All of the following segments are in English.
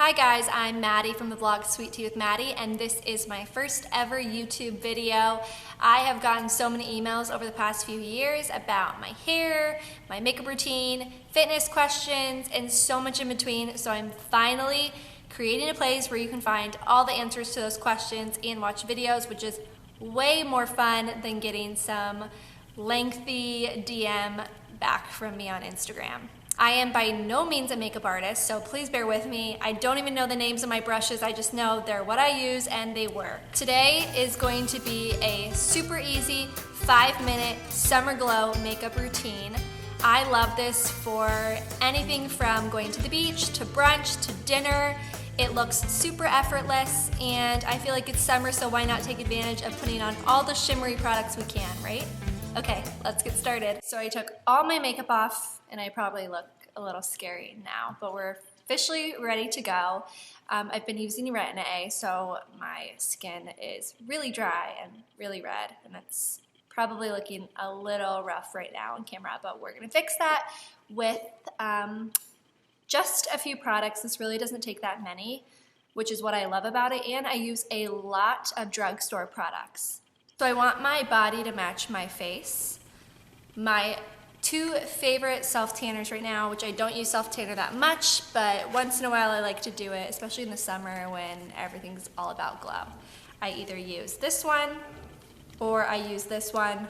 Hi guys, I'm Maddie from the blog Sweet Tea with Maddie, and this is my first ever YouTube video. I have gotten so many emails over the past few years about my hair, my makeup routine, fitness questions, and so much in between, so I'm finally creating a place where you can find all the answers to those questions and watch videos, which is way more fun than getting some lengthy DM back from me on Instagram. I am by no means a makeup artist, so please bear with me. I don't even know the names of my brushes, I just know they're what I use and they work. Today is going to be a super easy 5-minute summer glow makeup routine. I love this for anything from going to the beach, to brunch, to dinner. It looks super effortless, and I feel like it's summer, so why not take advantage of putting on all the shimmery products we can, right? Okay, let's get started. So I took all my makeup off, and I probably look a little scary now, but we're officially ready to go. I've been using Retin A, so my skin is really dry and really red, and it's probably looking a little rough right now on camera, but we're gonna fix that with just a few products. This really doesn't take that many, which is what I love about it, and I use a lot of drugstore products. So I want my body to match my face. My two favorite self-tanners right now, which I don't use self-tanner that much, but once in a while I like to do it, especially in the summer when everything's all about glow. I either use this one or I use this one.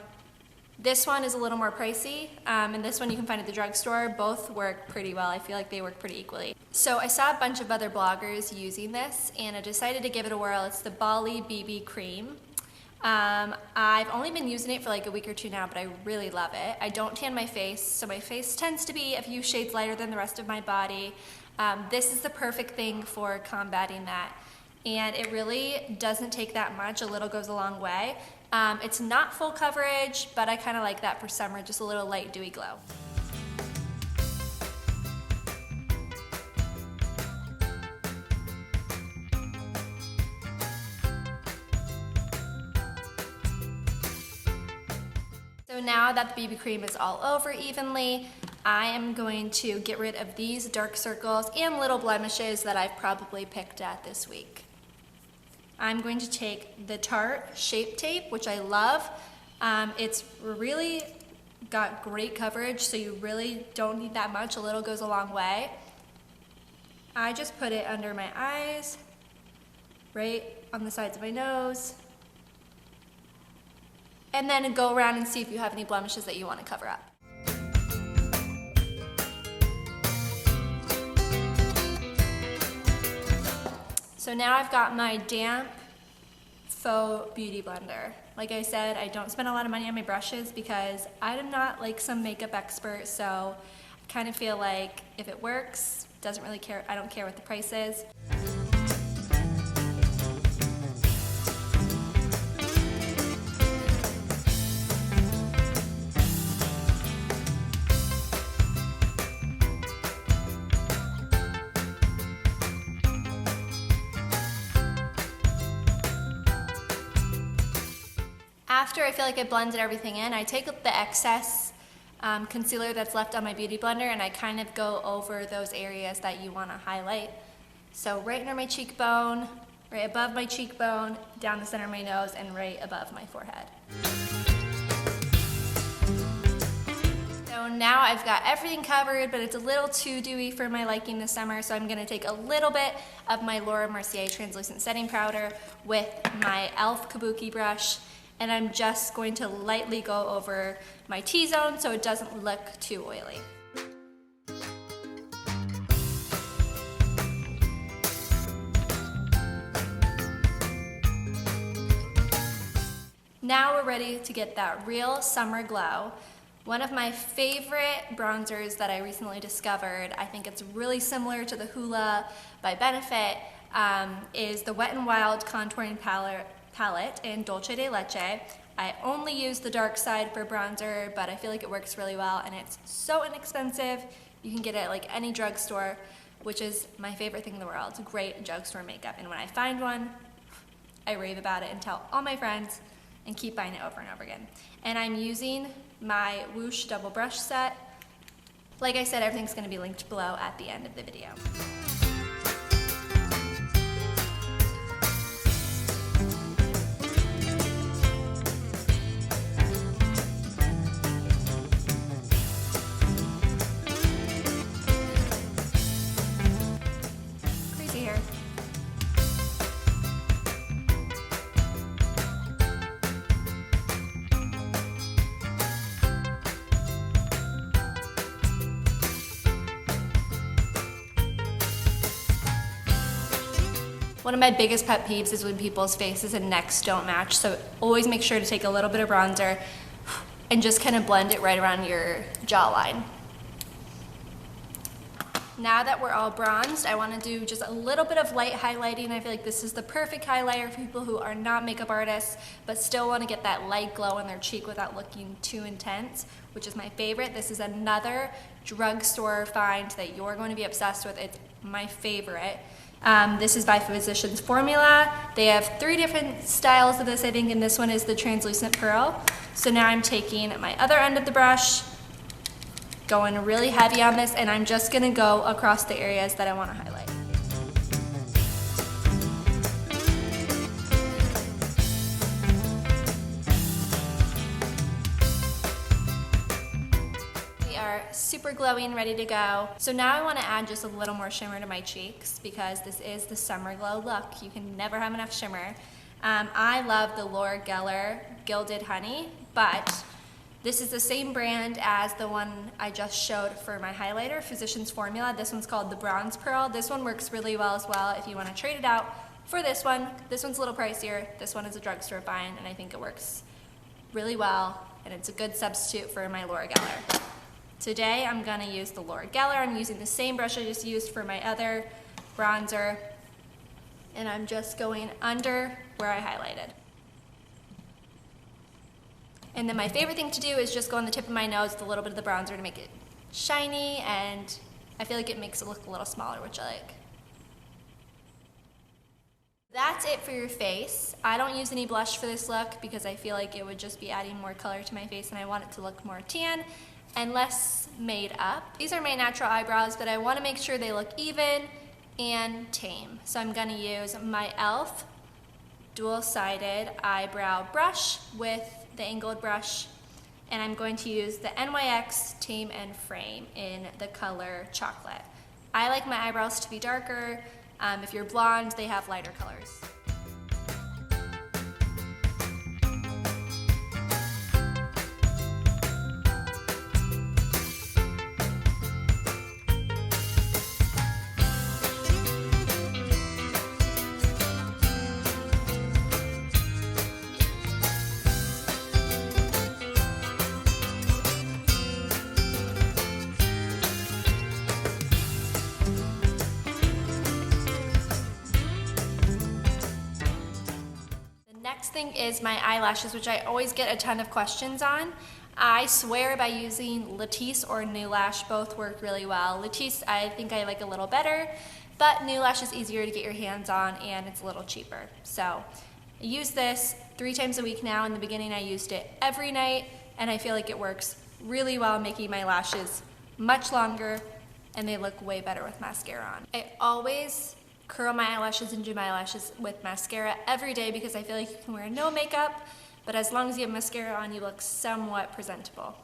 This one is a little more pricey, and this one you can find at the drugstore. Both work pretty well. I feel like they work pretty equally. So I saw a bunch of other bloggers using this, and I decided to give it a whirl. It's the Bali BB Cream. I've only been using it for like a week or two now, but I really love it. I don't tan my face, so my face tends to be a few shades lighter than the rest of my body. This is the perfect thing for combating that, and it really doesn't take that much. A little goes a long way. It's not full coverage, but I kind of like that for summer, just a little light dewy glow. So now that the BB cream is all over evenly, I am going to get rid of these dark circles and little blemishes that I've probably picked at this week. I'm going to take the Tarte Shape Tape, which I love. It's really got great coverage, so you really don't need that much. A little goes a long way. I just put it under my eyes, right on the sides of my nose, and then go around and see if you have any blemishes that you want to cover up. So now I've got my damp faux beauty blender. Like I said, I don't spend a lot of money on my brushes because I'm not like some makeup expert, so I kind of feel like if it works, doesn't really care. I don't care what the price is. After I feel like I blended everything in, I take the excess concealer that's left on my beauty blender and I kind of go over those areas that you want to highlight. So right under my cheekbone, right above my cheekbone, down the center of my nose, and right above my forehead. So now I've got everything covered, but it's a little too dewy for my liking this summer, so I'm going to take a little bit of my Laura Mercier translucent setting powder with my e.l.f. Kabuki brush, and I'm just going to lightly go over my T-zone so it doesn't look too oily. Now we're ready to get that real summer glow. One of my favorite bronzers that I recently discovered, I think it's really similar to the Hoola by Benefit, is the Wet n Wild Contouring Palette in Dolce de Leche. I only use the dark side for bronzer, but I feel like it works really well, and it's so inexpensive. You can get it at like any drugstore, which is my favorite thing in the world. It's great drugstore makeup, and when I find one, I rave about it and tell all my friends and keep buying it over and over again. And I'm using my Whoosh double brush set. Like I said, everything's going to be linked below at the end of the video. One of my biggest pet peeves is when people's faces and necks don't match, so always make sure to take a little bit of bronzer and just kind of blend it right around your jawline. Now that we're all bronzed, I want to do just a little bit of light highlighting. I feel like this is the perfect highlighter for people who are not makeup artists but still want to get that light glow in their cheek without looking too intense, which is my favorite. This is another drugstore find that you're going to be obsessed with. It's my favorite. This is by Physicians Formula. They have 3 different styles of this, I think, and this one is the translucent pearl. So now I'm taking my other end of the brush, going really heavy on this, and I'm just gonna go across the areas that I wanna highlight. We are super glowy and ready to go. So now I wanna add just a little more shimmer to my cheeks because this is the summer glow look. You can never have enough shimmer. I love the Laura Geller Gilded Honey, but this is the same brand as the one I just showed for my highlighter, Physicians Formula. This one's called the Bronze Pearl. This one works really well as well if you want to trade it out for this one. This one's a little pricier. This one is a drugstore find, and I think it works really well, and it's a good substitute for my Laura Geller. Today I'm going to use the Laura Geller. I'm using the same brush I just used for my other bronzer, and I'm just going under where I highlighted. And then my favorite thing to do is just go on the tip of my nose with a little bit of the bronzer to make it shiny, and I feel like it makes it look a little smaller, which I like. That's it for your face. I don't use any blush for this look because I feel like it would just be adding more color to my face, and I want it to look more tan and less made up. These are my natural eyebrows, but I want to make sure they look even and tame. So I'm going to use my e.l.f. dual-sided eyebrow brush with the angled brush, and I'm going to use the NYX Tame and Frame in the color Chocolate. I like my eyebrows to be darker. If you're blonde, they have lighter colors. Next thing is my eyelashes, which I always get a ton of questions on. I swear by using Latisse or Nulash, both work really well. Latisse I think I like a little better, but Nulash is easier to get your hands on and it's a little cheaper. So I use this 3 times a week now. In the beginning I used it every night, and I feel like it works really well, making my lashes much longer, and they look way better with mascara on. I always curl my eyelashes and do my eyelashes with mascara every day because I feel like you can wear no makeup, but as long as you have mascara on, you look somewhat presentable.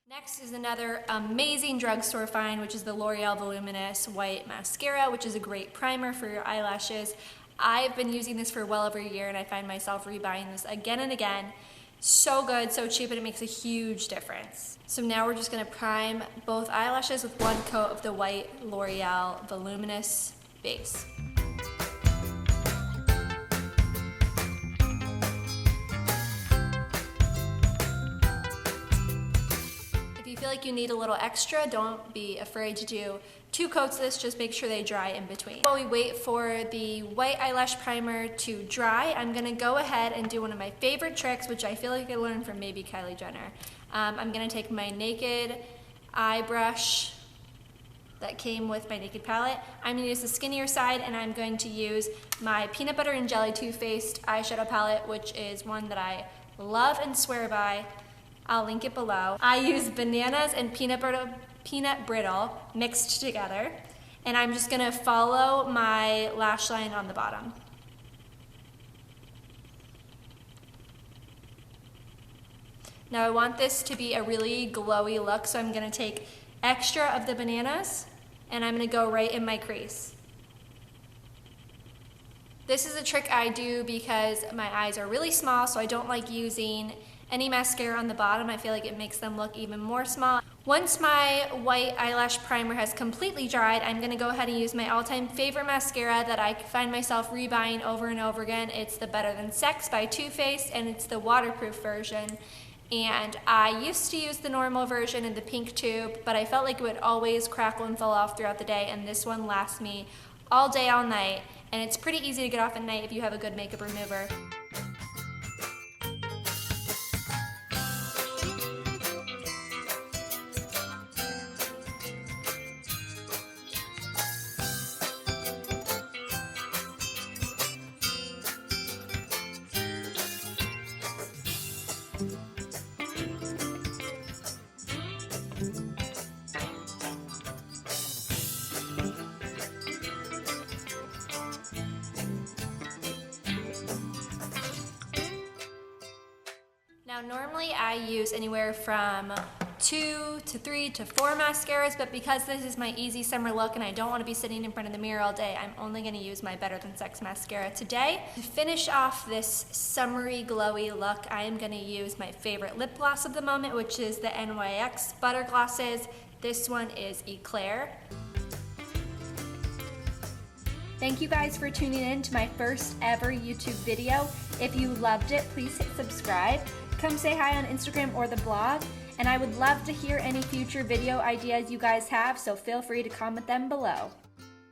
Next is another amazing drugstore find, which is the L'Oreal Voluminous White Mascara, which is a great primer for your eyelashes. I've been using this for well over a year, and I find myself rebuying this again and again. So good, so cheap, and it makes a huge difference. So now we're just gonna prime both eyelashes with 1 coat of the white L'Oreal Voluminous base. If you feel like you need a little extra, don't be afraid to do 2 coats of this, just make sure they dry in between. While we wait for the white eyelash primer to dry, I'm gonna go ahead and do one of my favorite tricks, which I feel like I learned from maybe Kylie Jenner. I'm gonna take my Naked eye brush that came with my Naked palette. I'm gonna use the skinnier side, and I'm going to use my Peanut Butter and Jelly Too Faced eyeshadow palette, which is one that I love and swear by. I'll link it below. I use bananas and peanut brittle mixed together, and I'm just gonna follow my lash line on the bottom. Now I want this to be a really glowy look, so I'm gonna take extra of the bananas and I'm gonna go right in my crease. This is a trick I do because my eyes are really small, so I don't like using any mascara on the bottom. I feel like it makes them look even more small. Once my white eyelash primer has completely dried, I'm gonna go ahead and use my all-time favorite mascara that I find myself rebuying over and over again. It's the Better Than Sex by Too Faced, and it's the waterproof version. And I used to use the normal version in the pink tube, but I felt like it would always crackle and fall off throughout the day, and this one lasts me all day, all night, and it's pretty easy to get off at night if you have a good makeup remover. Now normally I use anywhere from 2 to 3 to 4 mascaras, but because this is my easy summer look and I don't want to be sitting in front of the mirror all day, I'm only going to use my Better Than Sex mascara today. To finish off this summery glowy look, I am going to use my favorite lip gloss of the moment, which is the NYX Butter Glosses. This one is Eclair. Thank you guys for tuning in to my first ever YouTube video. If you loved it, please hit subscribe. Come say hi on Instagram or the blog, and I would love to hear any future video ideas you guys have, so feel free to comment them below.